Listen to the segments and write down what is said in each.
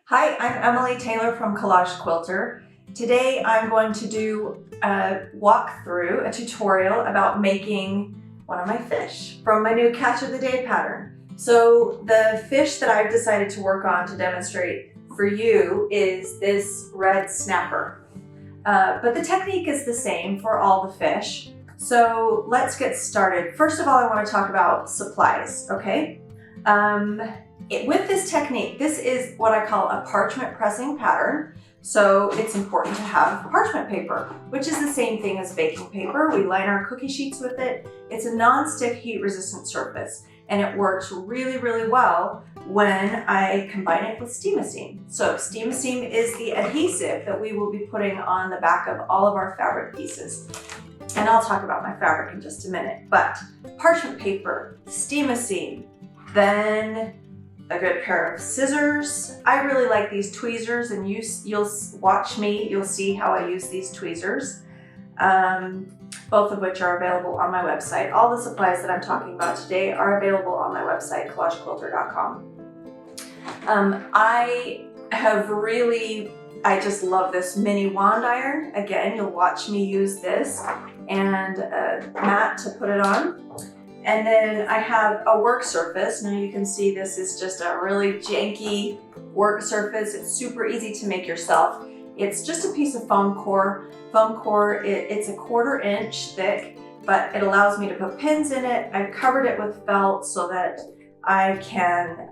Hi, I'm Emily Taylor from Collage Quilter. Today I'm going to do a walkthrough, a tutorial about making one of my fish from my new Catch of the Day pattern. So the fish that I've decided to work on to demonstrate for you is this red snapper. But the technique is the same for all the fish. So let's get started. First of all, I want to talk about supplies, okay? With this technique, this is what I call a parchment pressing pattern. So it's important to have parchment paper, which is the same thing as baking paper. We line our cookie sheets with it. It's a non-stick heat resistant surface, and it works really, really well when I combine it with Steam-A-Seam. So Steam-A-Seam is the adhesive that we will be putting on the back of all of our fabric pieces. And I'll talk about my fabric in just a minute, but parchment paper, Steam-A-Seam, then a good pair of scissors. I really like these tweezers, and you'll watch me, you'll see how I use these tweezers, both of which are available on my website. All the supplies that I'm talking about today are available on my website, collagequilter.com. I just love this mini wand iron. Again, you'll watch me use this and a mat to put it on. And then I have a work surface. Now you can see this is just a really janky work surface. It's super easy to make yourself. It's just a piece of foam core. It's a 1/4 inch thick, but it allows me to put pins in it. I've covered it with felt so that I can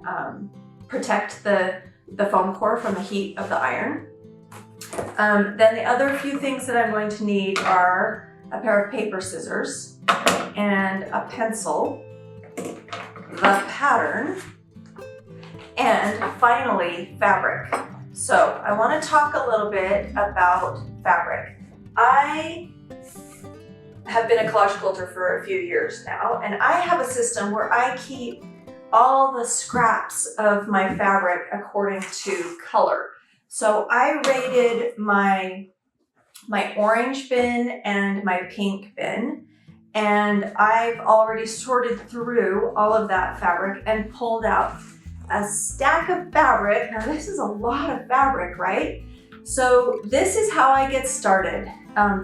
protect the foam core from the heat of the iron. Then the other few things that I'm going to need are a pair of paper scissors and a pencil, the pattern, and finally fabric. So I want to talk a little bit about fabric. I have been a collage quilter for a few years now, and I have a system where I keep all the scraps of my fabric according to color. So I rated my orange bin and my pink bin, and I've already sorted through all of that fabric and pulled out a stack of fabric. Now this is a lot of fabric, right? So this is how I get started.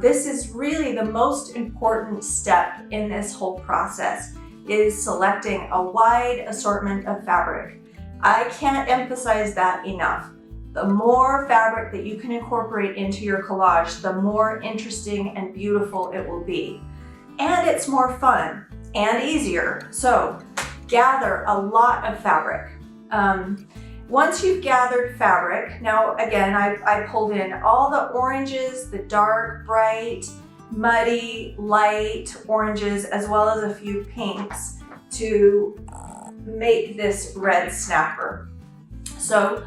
This is really the most important step in this whole process, is selecting a wide assortment of fabric. I can't emphasize that enough. The more fabric that you can incorporate into your collage, the more interesting and beautiful it will be. And it's more fun and easier. So gather a lot of fabric. Once you've gathered fabric, now again, I pulled in all the oranges, the dark, bright, muddy, light oranges, as well as a few pinks to make this red snapper. So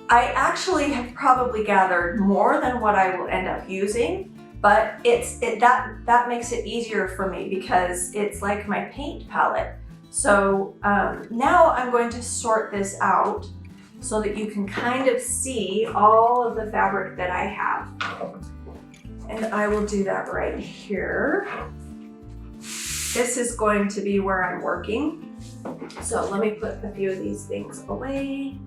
I actually have probably gathered more than what I will end up using, but that makes it easier for me because it's like my paint palette. So now I'm going to sort this out so that you can kind of see all of the fabric that I have. And I will do that right here. This is going to be where I'm working. So let me put a few of these things away.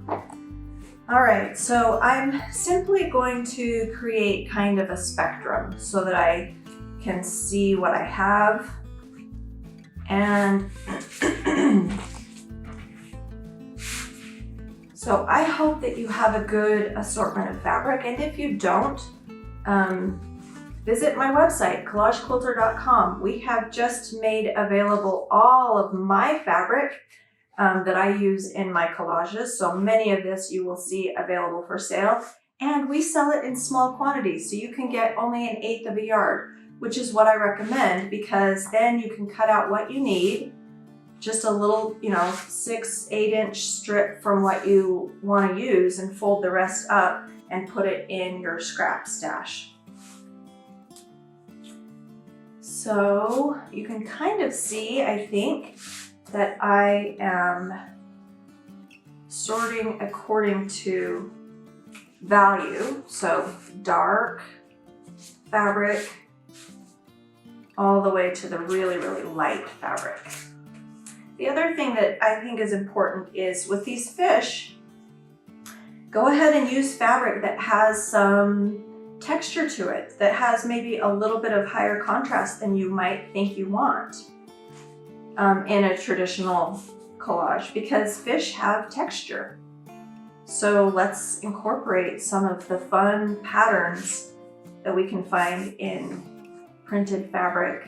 All right, so I'm simply going to create kind of a spectrum so that I can see what I have. And so I hope that you have a good assortment of fabric. And if you don't, visit my website, collagequilter.com. We have just made available all of my fabric that I use in my collages. So many of this you will see available for sale, and we sell it in small quantities. So you can get only 1/8 of a yard, which is what I recommend, because then you can cut out what you need, just a little, 6-8 inch strip from what you want to use, and fold the rest up and put it in your scrap stash. So you can kind of see, I think, that I am sorting according to value. So dark fabric all the way to the really, really light fabric. The other thing that I think is important is with these fish, go ahead and use fabric that has some texture to it, that has maybe a little bit of higher contrast than you might think you want in a traditional collage, because fish have texture. So let's incorporate some of the fun patterns that we can find in printed fabric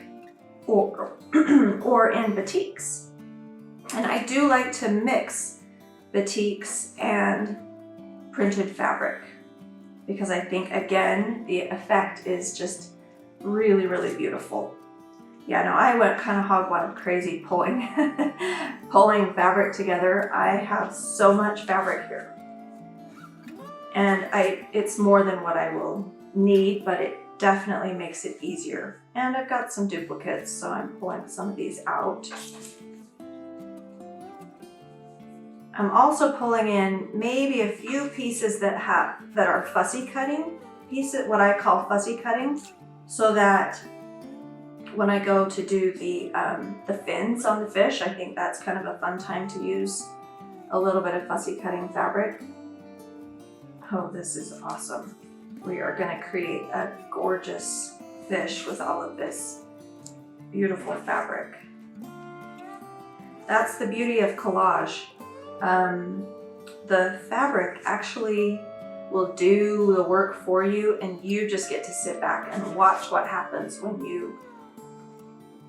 or in batiks. And I do like to mix batiks and printed fabric because I think, again, the effect is just really, really beautiful. Yeah, no, I went kind of hog wild crazy pulling fabric together. I have so much fabric here. And it's more than what I will need, but it definitely makes it easier. And I've got some duplicates, so I'm pulling some of these out. I'm also pulling in maybe a few pieces that are fussy cutting pieces, what I call fussy cutting, so that when I go to do the fins on the fish, I think that's kind of a fun time to use a little bit of fussy cutting fabric. Oh, this is awesome. We are going to create a gorgeous fish with all of this beautiful fabric. That's the beauty of collage. The fabric actually will do the work for you, and you just get to sit back and watch what happens when you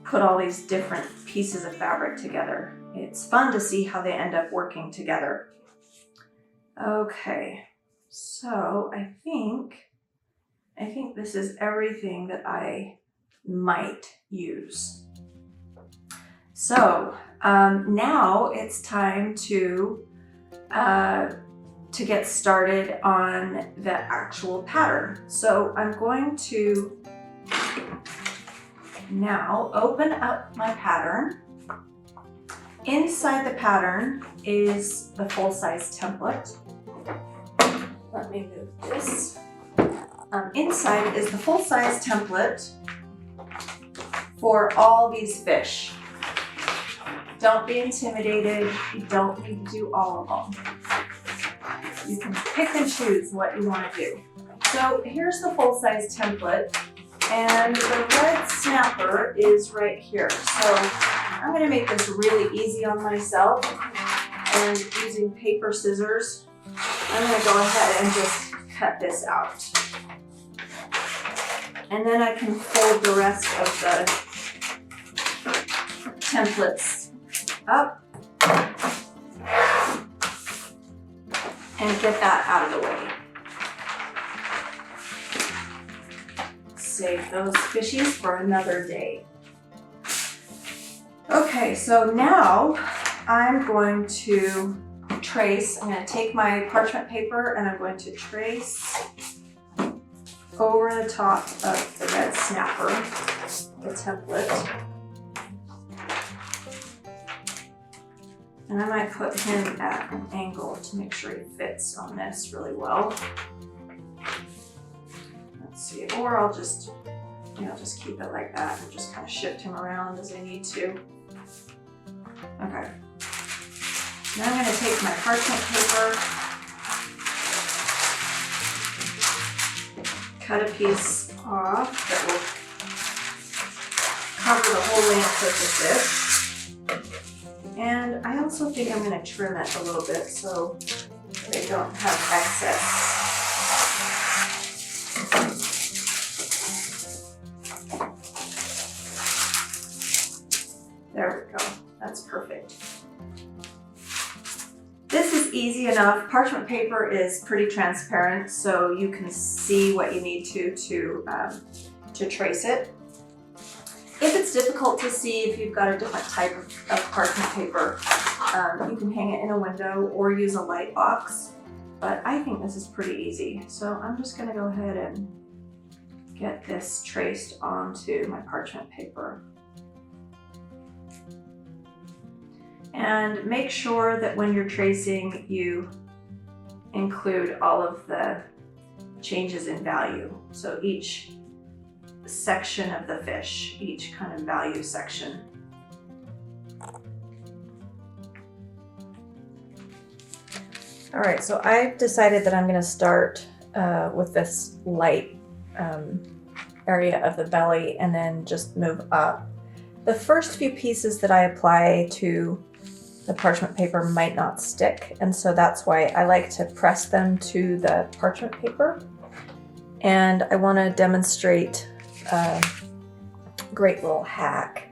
put all these different pieces of fabric together. It's fun to see how they end up working together. Okay, so I think this is everything that I might use. So now it's time to get started on the actual pattern. So I'm going to now open up my pattern. Inside the pattern is the full-size template. Let me move this. Inside is the full-size template for all these fish. Don't be intimidated. You don't need to do all of them. You can pick and choose what you want to do. So here's the full-size template, and the red snapper is right here. So I'm going to make this really easy on myself, and using paper scissors, I'm going to go ahead and just cut this out. And then I can fold the rest of the templates up and get that out of the way. Save those fishies for another day. Okay, so now I'm going to trace. I'm going to take my parchment paper and I'm going to trace over the top of the red snapper, the template. And I might put him at an angle to make sure he fits on this really well. Let's see, or I'll just keep it like that and just kind of shift him around as I need to. Okay. Now I'm going to take my parchment paper, cut a piece off that will cover the whole length of the fish. And I also think I'm going to trim it a little bit so they don't have excess. There we go. That's perfect. This is easy enough. Parchment paper is pretty transparent, so you can see what you need to trace it. If it's difficult to see, if you've got a different type of parchment paper, you can hang it in a window or use a light box. But I think this is pretty easy. So I'm just going to go ahead and get this traced onto my parchment paper. And make sure that when you're tracing, you include all of the changes in value. So each section of the fish, each kind of value section. All right, so I've decided that I'm going to start with this light area of the belly and then just move up. The first few pieces that I apply to the parchment paper might not stick, and so that's why I like to press them to the parchment paper. And I want to demonstrate a great little hack.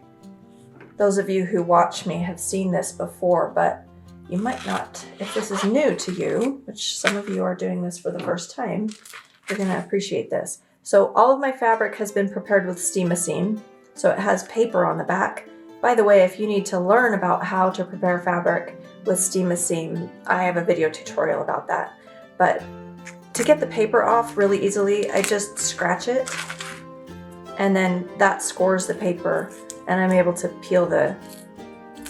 Those of you who watch me have seen this before, but you might not. If this is new to you, which some of you are doing this for the first time, you're going to appreciate this. So all of my fabric has been prepared with Steam-A-Seam, so it has paper on the back. By the way, if you need to learn about how to prepare fabric with Steam-A-Seam, I have a video tutorial about that. But to get the paper off really easily, I just scratch it, and then that scores the paper, and I'm able to peel the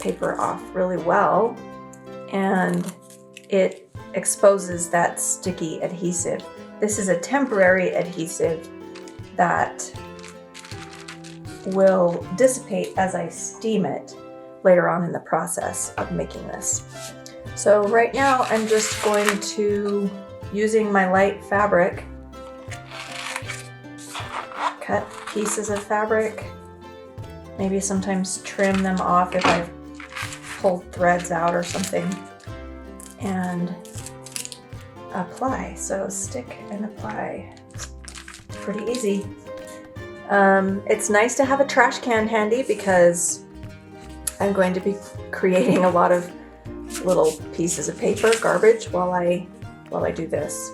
paper off really well, and it exposes that sticky adhesive. This is a temporary adhesive that will dissipate as I steam it later on in the process of making this. So right now I'm just going to, using my light fabric, cut pieces of fabric, maybe sometimes trim them off if I've pulled threads out or something, and apply. So stick and apply. It's pretty easy. It's nice to have a trash can handy because I'm going to be creating a lot of little pieces of paper, garbage, while I do this.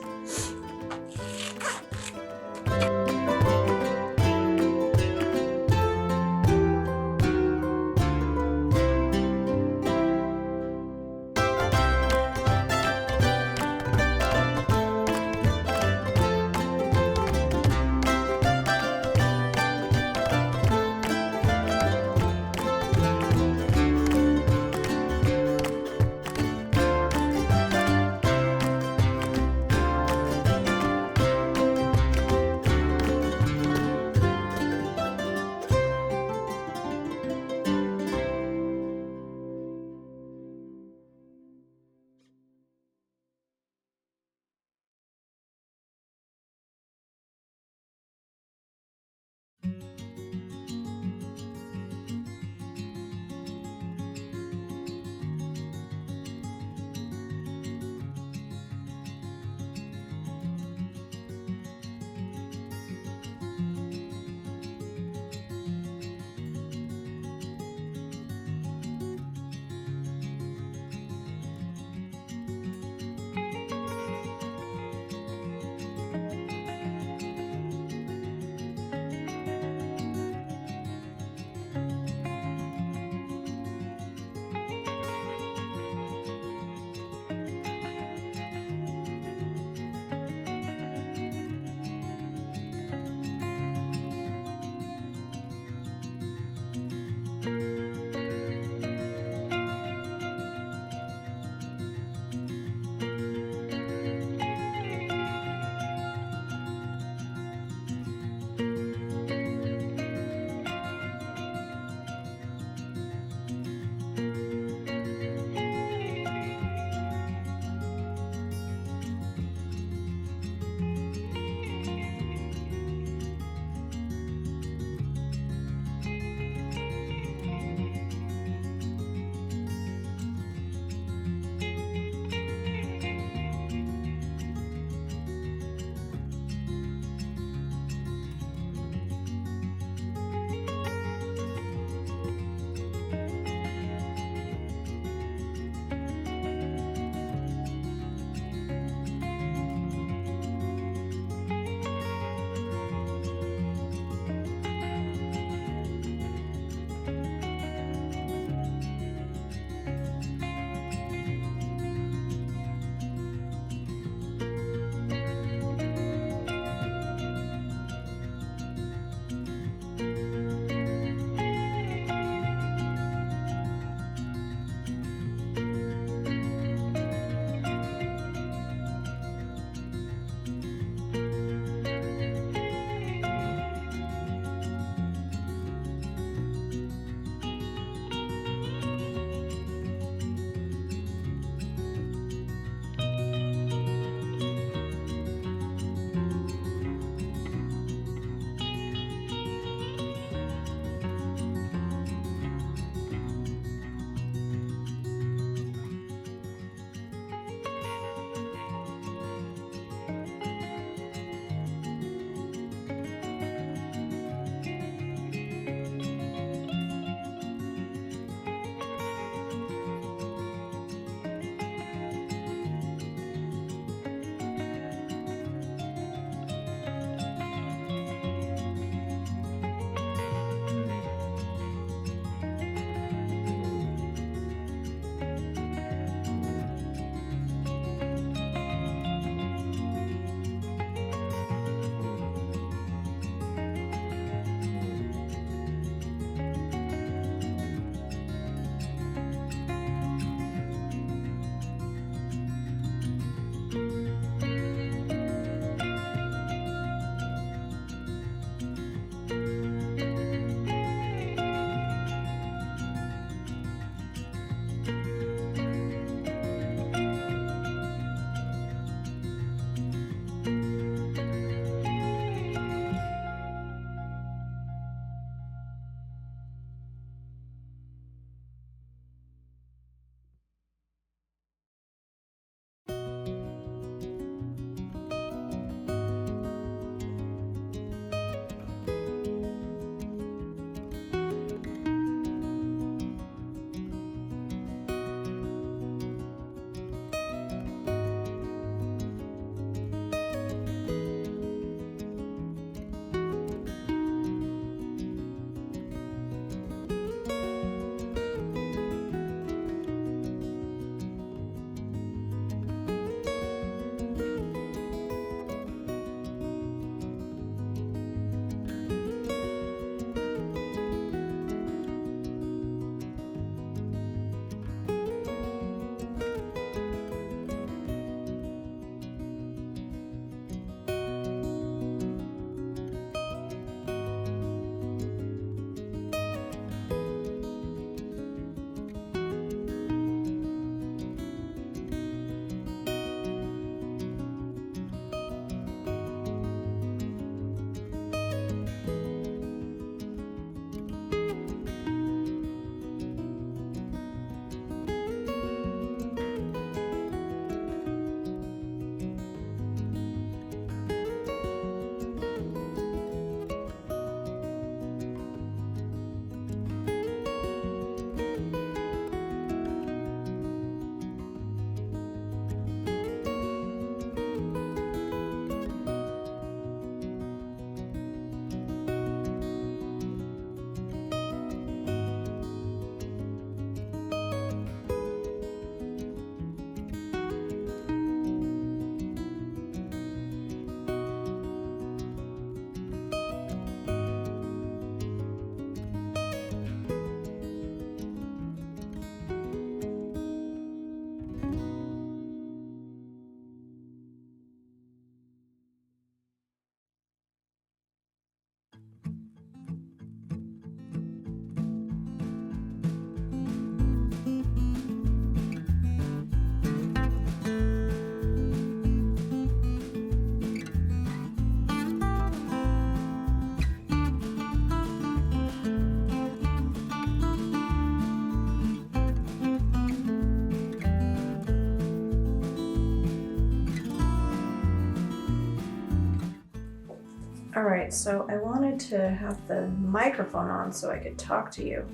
All right, so I wanted to have the microphone on so I could talk to you.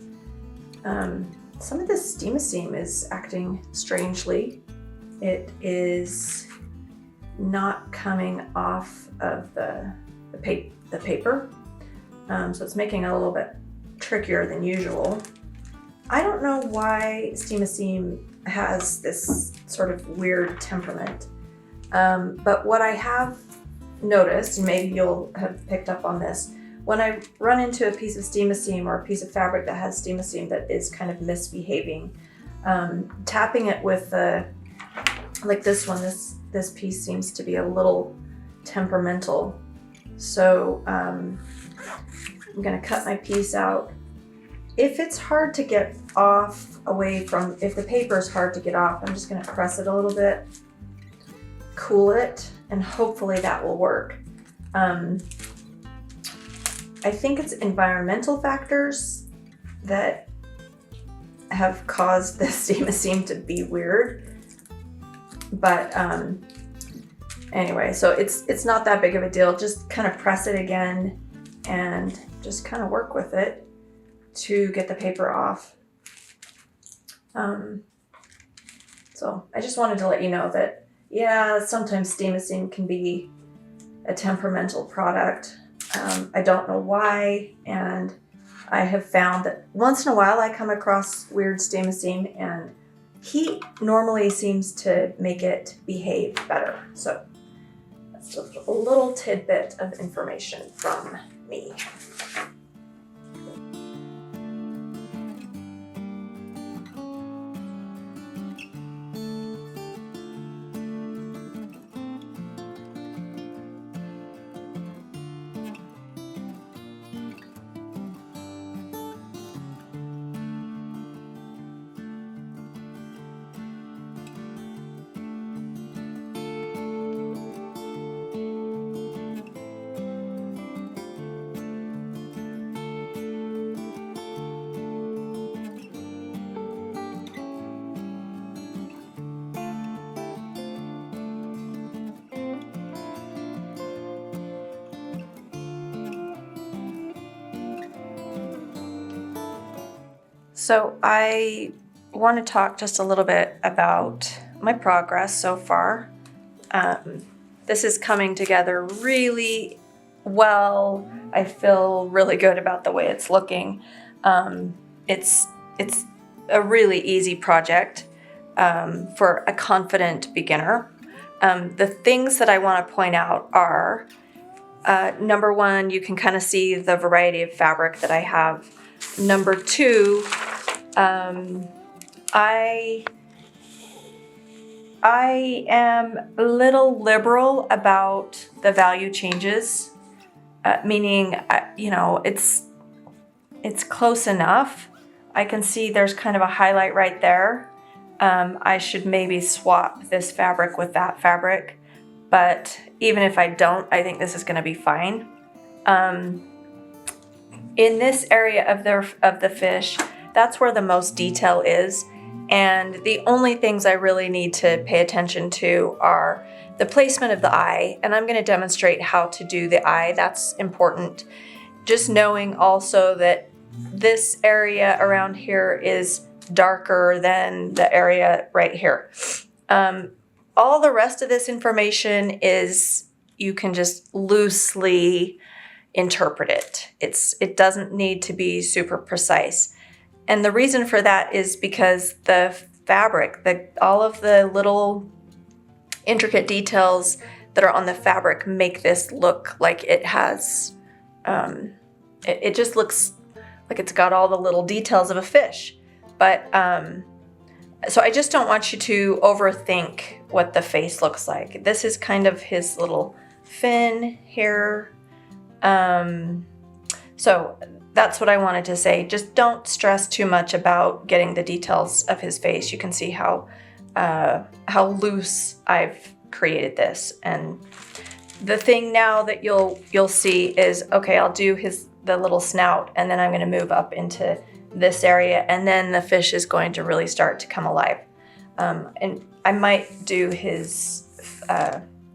Some of this steam is acting strangely. It is not coming off of the paper, so it's making it a little bit trickier than usual. I don't know why steam has this sort of weird temperament, but what I have noticed, and maybe you'll have picked up on this, when I run into a piece of steam or a piece of fabric that has steam that is kind of misbehaving, tapping it with like this one, this piece seems to be a little temperamental. So I'm gonna cut my piece out. If it's hard to get off if the paper is hard to get off, I'm just gonna press it a little bit, cool it, and hopefully that will work. I think it's environmental factors that have caused this steam to be weird. But anyway, so it's not that big of a deal. Just kind of press it again and just kind of work with it to get the paper off. So I just wanted to let you know that, yeah, sometimes steam can be a temperamental product. I don't know why, and I have found that once in a while I come across weird steam and heat normally seems to make it behave better. So that's just a little tidbit of information from me. So I want to talk just a little bit about my progress so far. This is coming together really well. I feel really good about the way it's looking. It's a really easy project for a confident beginner. The things that I want to point out are, number one, you can kind of see the variety of fabric that I have. Number two, I am a little liberal about the value changes, meaning, it's close enough. I can see there's kind of a highlight right there. I should maybe swap this fabric with that fabric, but even if I don't, I think this is going to be fine. In this area of the fish, that's where the most detail is. And the only things I really need to pay attention to are the placement of the eye. And I'm going to demonstrate how to do the eye. That's important. Just knowing also that this area around here is darker than the area right here. All the rest of this information is, you can just loosely interpret it. It doesn't need to be super precise. And the reason for that is because the fabric, all of the little intricate details that are on the fabric make this look like it has, it just looks like it's got all the little details of a fish. But, so I just don't want you to overthink what the face looks like. This is kind of his little fin here. So that's what I wanted to say. Just don't stress too much about getting the details of his face. You can see how loose I've created this. And the thing now that you'll see is, okay, I'll do the little snout, and then I'm going to move up into this area, and then the fish is going to really start to come alive. And I might do his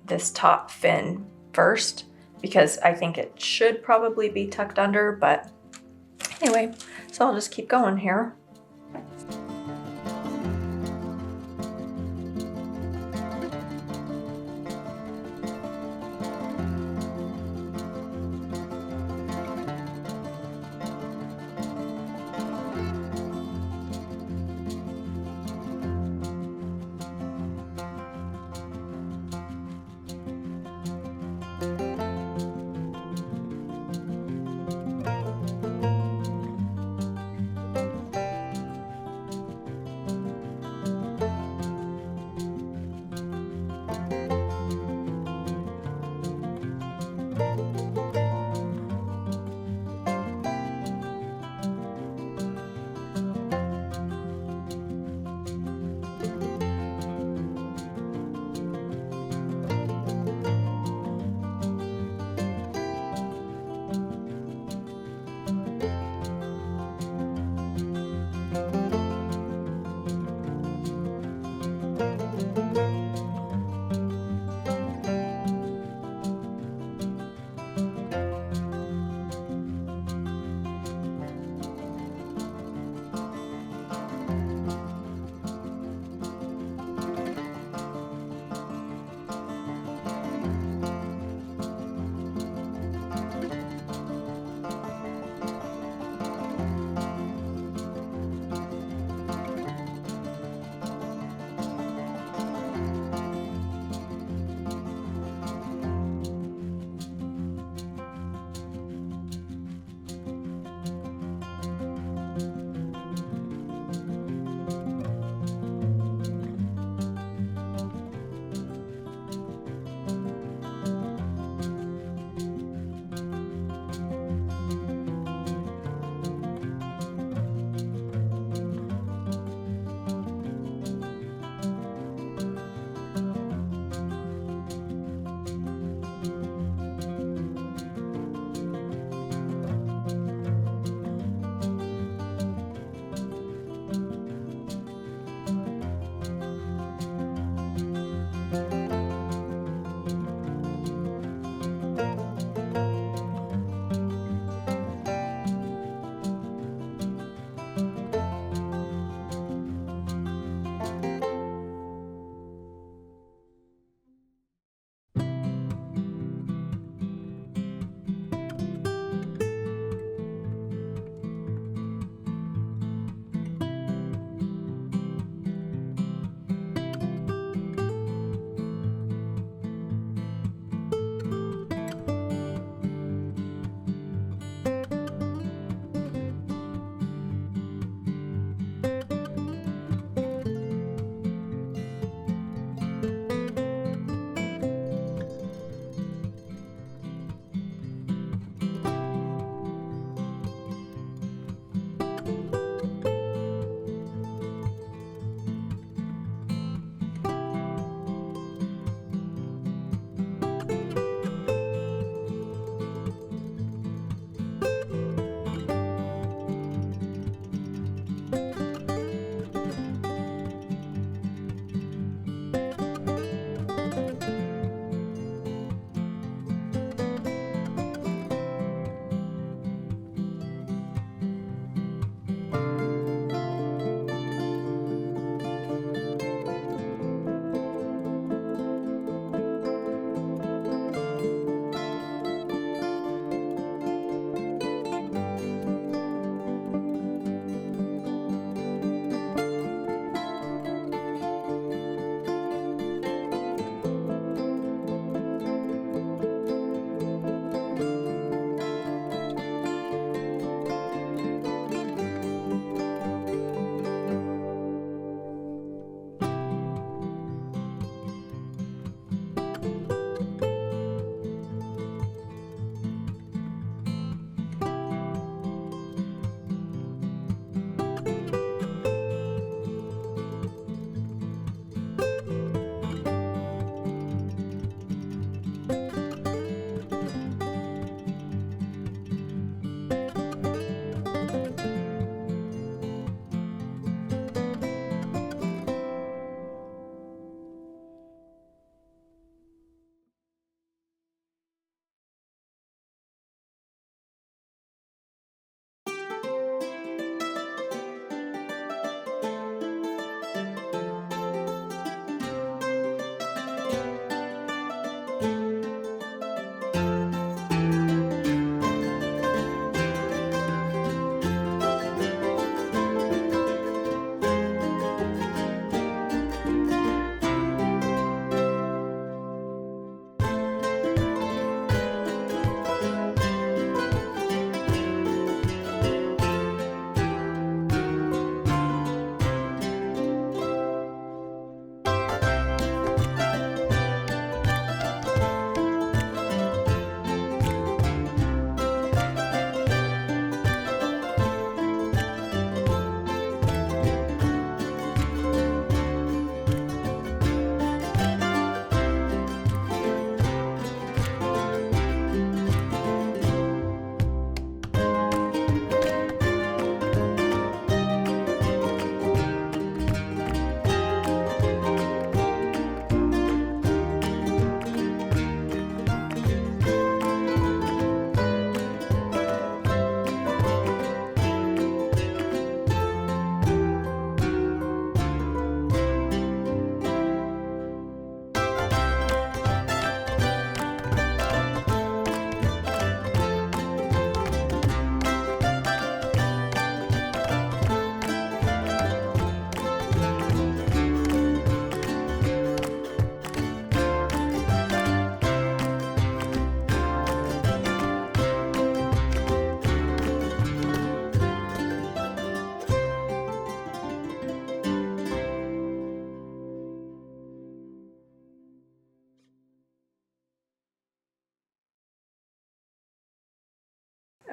this top fin first, because I think it should probably be tucked under, but anyway, so I'll just keep going here.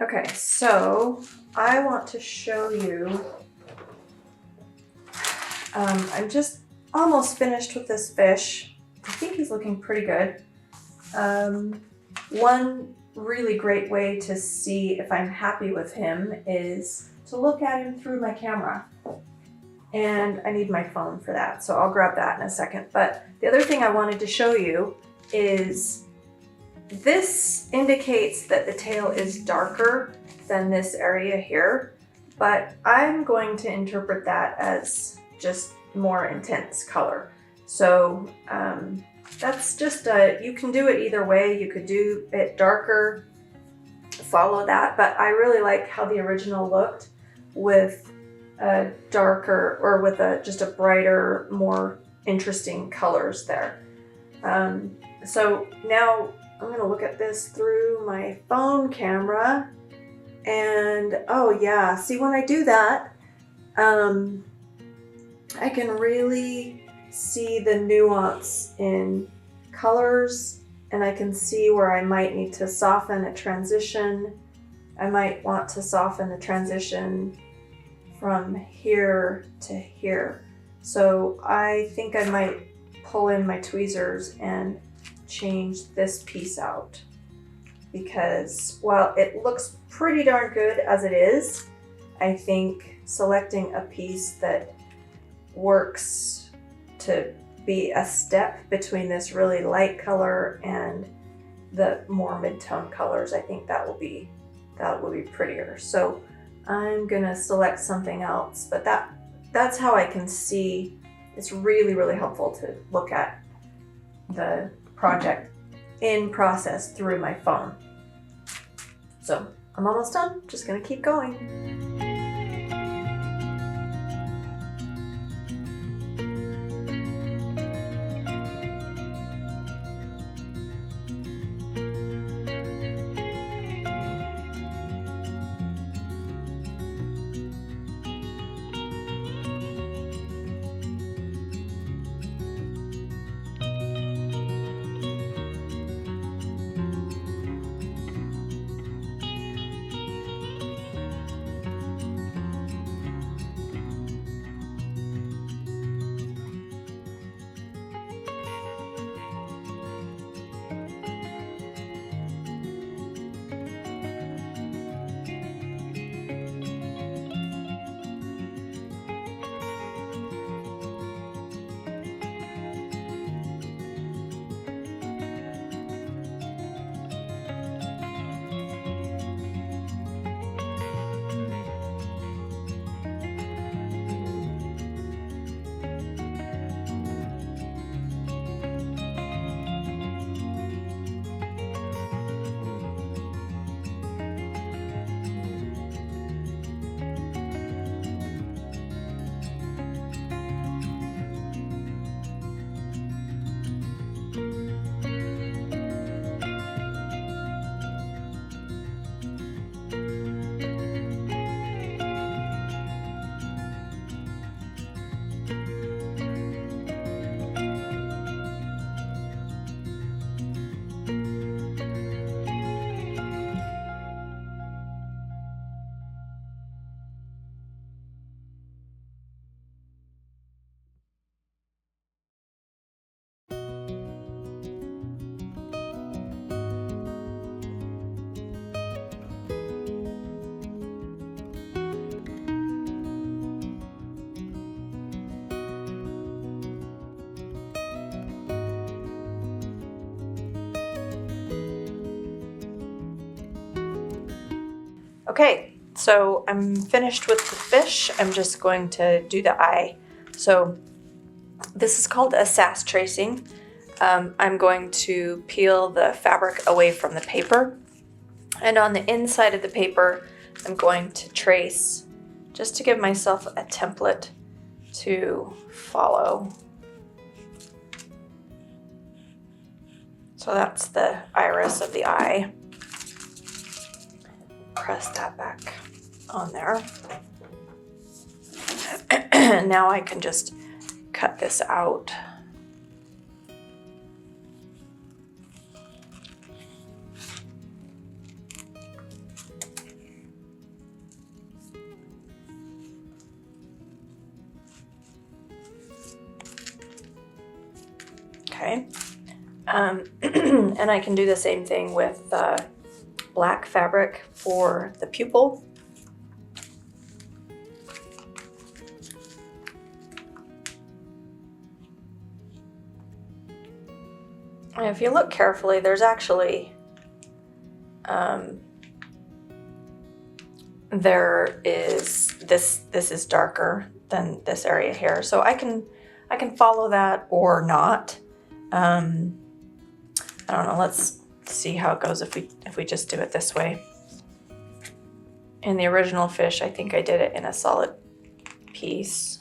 Okay, so I want to show you, I'm just almost finished with this fish. I think he's looking pretty good. One really great way to see if I'm happy with him is to look at him through my camera. And I need my phone for that, so I'll grab that in a second. But the other thing I wanted to show you is this indicates that the tail is darker than this area here, but I'm going to interpret that as just more intense color. So that's just you can do it either way. You could do it darker, follow that, but I really like how the original looked with a darker, or with just a brighter, more interesting colors there. So now I'm gonna look at this through my phone camera, and oh yeah, see, when I do that, I can really see the nuance in colors, and I can see where I might need to soften a transition. I might want to soften the transition from here to here. So I think I might pull in my tweezers and change this piece out, because while it looks pretty darn good as it is, I think selecting a piece that works to be a step between this really light color and the more mid-tone colors, I think that will be prettier. So I'm gonna select something else, but that's how I can see. It's really, really helpful to look at the project in process through my phone. So I'm almost done, just gonna keep going. Okay, so I'm finished with the fish. I'm just going to do the eye. So this is called a sass tracing. I'm going to peel the fabric away from the paper, and on the inside of the paper I'm going to trace just to give myself a template to follow. So that's the iris of the eye. Press that back on there. Now I can just cut this out. And I can do the same thing with black fabric for the pupil. And if you look carefully, there's actually this is darker than this area here, so I can follow that or not. I don't know. Let's see how it goes if we just do it this way. In the original fish, I think I did it in a solid piece.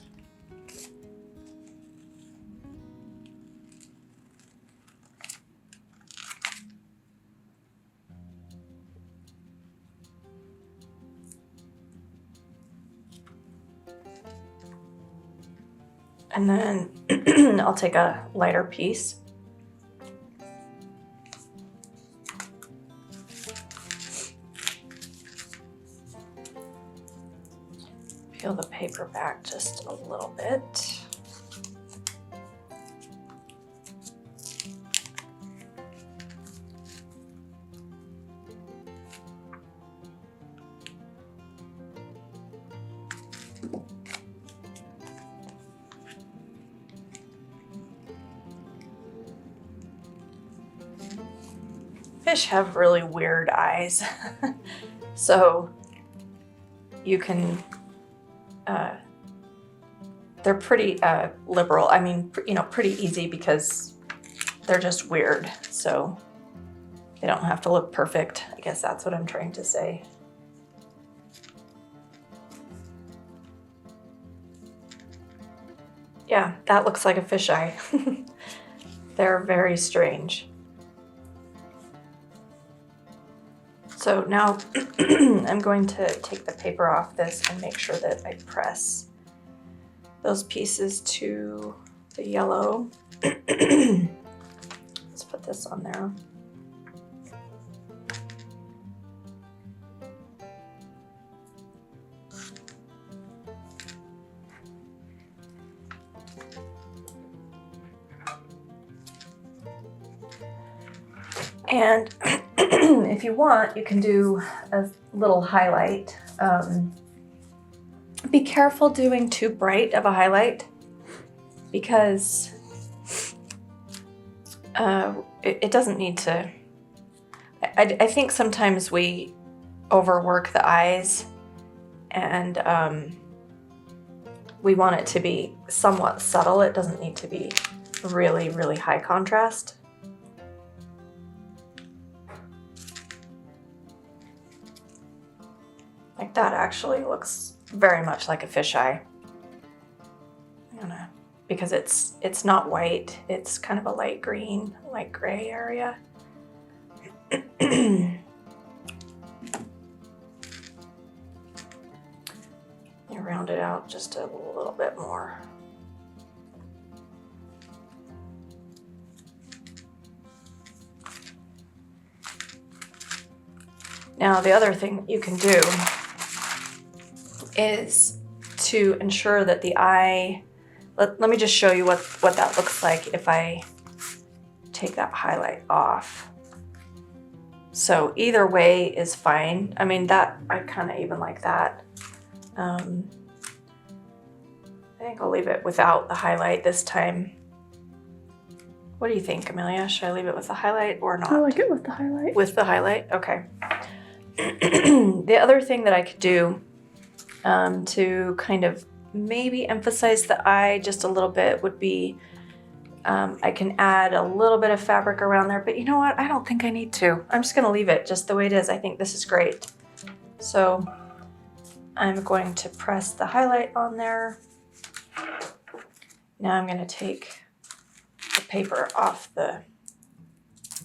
And then I'll take a lighter piece. Peel the paper back just a little bit. Fish have really weird eyes, so you can, they're pretty liberal. I mean, you know, pretty easy because they're just weird, so they don't have to look perfect. I guess that's what I'm trying to say. Yeah, that looks like a fisheye. They're very strange. So now I'm going to take the paper off this and make sure that I press those pieces to the yellow. Let's put this on there. And if you want, you can do a little highlight. Be careful doing too bright of a highlight because it doesn't need to. I think sometimes we overwork the eyes and we want it to be somewhat subtle. It doesn't need to be really, really high contrast. Like that actually looks very much like a fisheye. Because it's not white, it's kind of a light green, light gray area. You round it out just a little bit more. Now the other thing you can do is to ensure that the eye, let me just show you what that looks like if I take that highlight off. So either way is fine. I mean, that I kind of even like that. I think I'll leave it without the highlight this time. What do you think, Amelia? Should I leave it with the highlight or not? I like it with the highlight. With the highlight? Okay. The other thing that I could do to kind of maybe emphasize the eye just a little bit would be I can add a little bit of fabric around there, but you know what? I don't think I need to. I'm just going to leave it just the way it is. I think this is great. So I'm going to press the highlight on there. Now I'm going to take the paper off the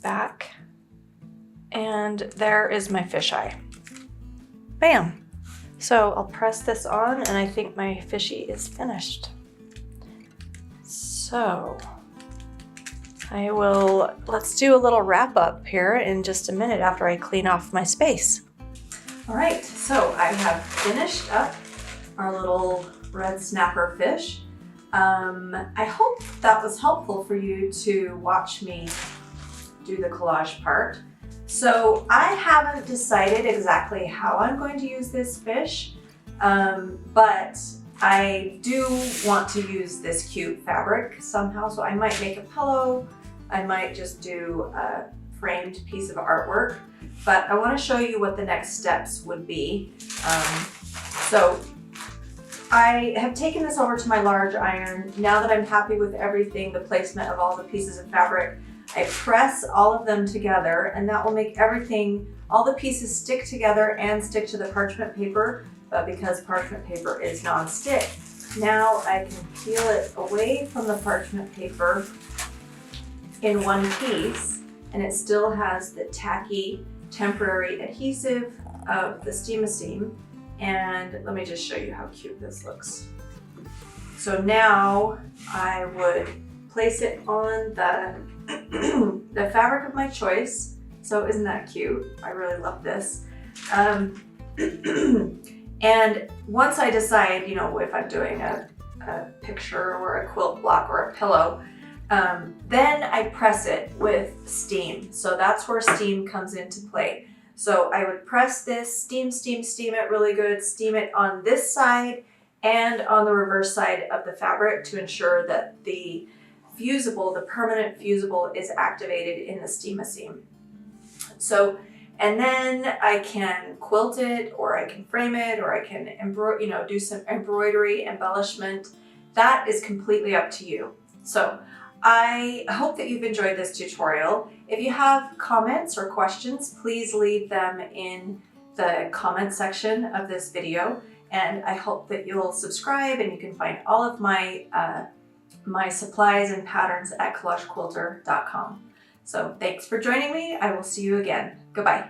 back. And there is my fisheye. Bam! So I'll press this on and I think my fishy is finished. So let's do a little wrap up here in just a minute after I clean off my space. All right, so I have finished up our little red snapper fish. I hope that was helpful for you to watch me do the collage part. So I haven't decided exactly how I'm going to use this fish, but I do want to use this cute fabric somehow. So I might make a pillow, I might just do a framed piece of artwork, but I want to show you what the next steps would be. So I have taken this over to my large iron. Now that I'm happy with everything, the placement of all the pieces of fabric, I press all of them together, and that will make everything, all the pieces stick together and stick to the parchment paper, but because parchment paper is non-stick, now I can peel it away from the parchment paper in one piece, and it still has the tacky temporary adhesive of the Steam-A-Steam. And let me just show you how cute this looks. So now I would place it on the fabric of my choice. So isn't that cute? I really love this. And once I decide, you know, if I'm doing a picture or a quilt block or a pillow, then I press it with steam. So that's where steam comes into play. So I would press this, steam it really good, steam it on this side and on the reverse side of the fabric to ensure that the fusible, the permanent fusible, is activated in the Steam-A-Steam. So, and then I can quilt it, or I can frame it, or I can do some embroidery, embellishment. That is completely up to you. So I hope that you've enjoyed this tutorial. If you have comments or questions, please leave them in the comment section of this video. And I hope that you'll subscribe, and you can find all of my my supplies and patterns at collagequilter.com. So thanks for joining me. I will see you again. Goodbye.